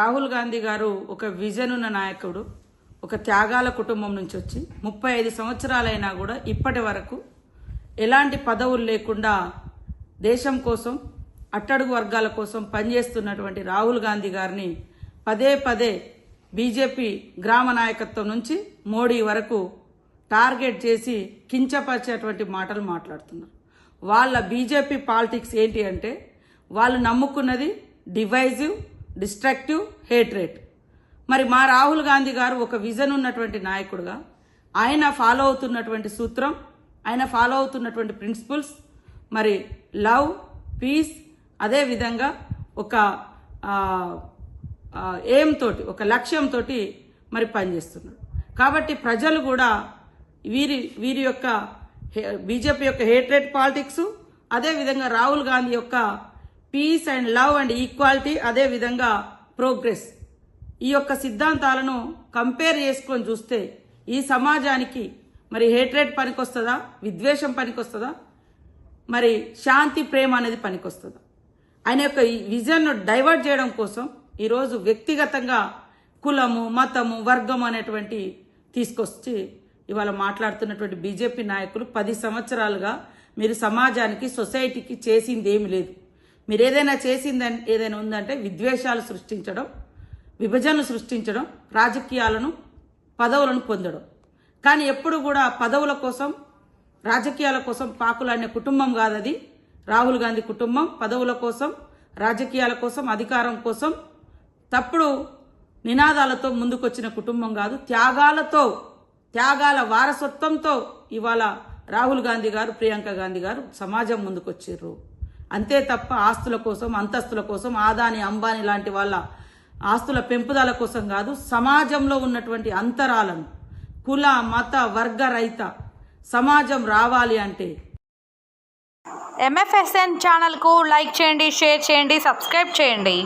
రాహుల్ గాంధీ గారు ఒక విజన్ ఉన్న నాయకుడు, ఒక త్యాగాల కుటుంబం నుంచి వచ్చి 35 సంవత్సరాలైనా కూడా ఇప్పటి వరకు ఎలాంటి పదవులు లేకుండా దేశం కోసం, అట్టడుగు వర్గాల కోసం పనిచేస్తున్నటువంటి రాహుల్ గాంధీ గారిని పదే పదే బీజేపీ గ్రామ నాయకత్వం నుంచి మోడీ వరకు టార్గెట్ చేసి కించపరిచేటువంటి మాటలు మాట్లాడుతున్నారు. వాళ్ళ బీజేపీ పాలిటిక్స్ ఏంటి అంటే వాళ్ళు నమ్ముకున్నది డివైజివ్, డిస్ట్రక్టివ్, హేట్రేట్. మరి మా రాహుల్ గాంధీ గారు ఒక విజన్ ఉన్నటువంటి నాయకుడుగా ఆయన ఫాలో అవుతున్నటువంటి సూత్రం, ఆయన ఫాలో అవుతున్నటువంటి ప్రిన్సిపల్స్ మరి లవ్, పీస్, అదేవిధంగా ఒక ఎయిమ్ తోటి, ఒక లక్ష్యంతో మరి పనిచేస్తున్నారు. కాబట్టి ప్రజలు కూడా వీరి యొక్క బీజేపీ యొక్క హేట్రేట్ పాలిటిక్స్, అదేవిధంగా రాహుల్ గాంధీ యొక్క peace and love and equality, అదేవిధంగా ప్రోగ్రెస్, ఈ యొక్క సిద్ధాంతాలను కంపేర్ చేసుకొని చూస్తే ఈ సమాజానికి మరి హేట్రేట్ పనికొస్తుందా, విద్వేషం పనికొస్తుందా, మరి శాంతి, ప్రేమ అనేది పనికొస్తుందా? ఆయన యొక్క విజన్ను డైవర్ట్ చేయడం కోసం ఈరోజు వ్యక్తిగతంగా కులము, మతము, వర్గం అనేటువంటి తీసుకొచ్చి ఇవాళ మాట్లాడుతున్నటువంటి బీజేపీ నాయకులు 10 సంవత్సరాలుగా మీరు సమాజానికి, సొసైటీకి చేసింది ఏమి లేదు. మీరు ఏదైనా చేసిందని ఏదైనా ఉందంటే విద్వేషాలు సృష్టించడం, విభజనలు సృష్టించడం, రాజకీయాలను, పదవులను పొందడం. కానీ ఎప్పుడు కూడా పదవుల కోసం, రాజకీయాల కోసం పాకులాడిన కుటుంబం కాదది రాహుల్ గాంధీ కుటుంబం. పదవుల కోసం, రాజకీయాల కోసం, అధికారం కోసం తప్పుడు నినాదాలతో ముందుకొచ్చిన కుటుంబం కాదు. త్యాగాల వారసత్వంతో ఇవాళ రాహుల్ గాంధీ గారు, ప్రియాంక గాంధీ గారు సమాజం ముందుకొచ్చారు. అంతే తప్ప ఆస్తుల కోసం, అంతస్తుల కోసం, ఆదాని, అంబానీ లాంటి వాళ్ళ ఆస్తుల పెంపుదల కోసం కాదు. సమాజంలో ఉన్నటువంటి అంతరాలను, కుల, మత, వర్గ రహిత సమాజం రావాలి అంటే MFSN ఛానల్కు లైక్ చేయండి, షేర్ చేయండి, సబ్స్క్రైబ్ చేయండి.